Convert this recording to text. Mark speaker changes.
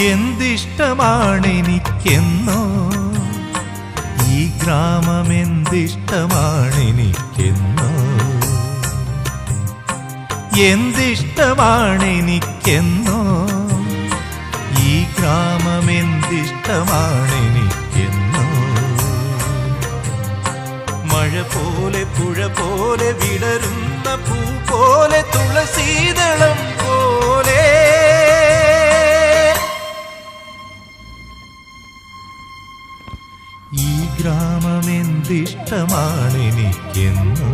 Speaker 1: എന്തിഷ്ടമാണെനിക്കെന്നോ ഈ ഗ്രാമം എന്തിഷ്ടമാണെനിക്കെന്നോ എന്തിഷ്ടമാണെനിക്കെന്നോ ഈ ഗ്രാമം എന്തിഷ്ടമാണെനിക്കെന്നോ മഴ പോലെ പുഴ പോലെ വിടരുന്ന പൂ പോലെ തുളസീദളം പോലെ ഈ ഗ്രാമം എന്തിഷ്ടമാണെനിക്കെന്നോ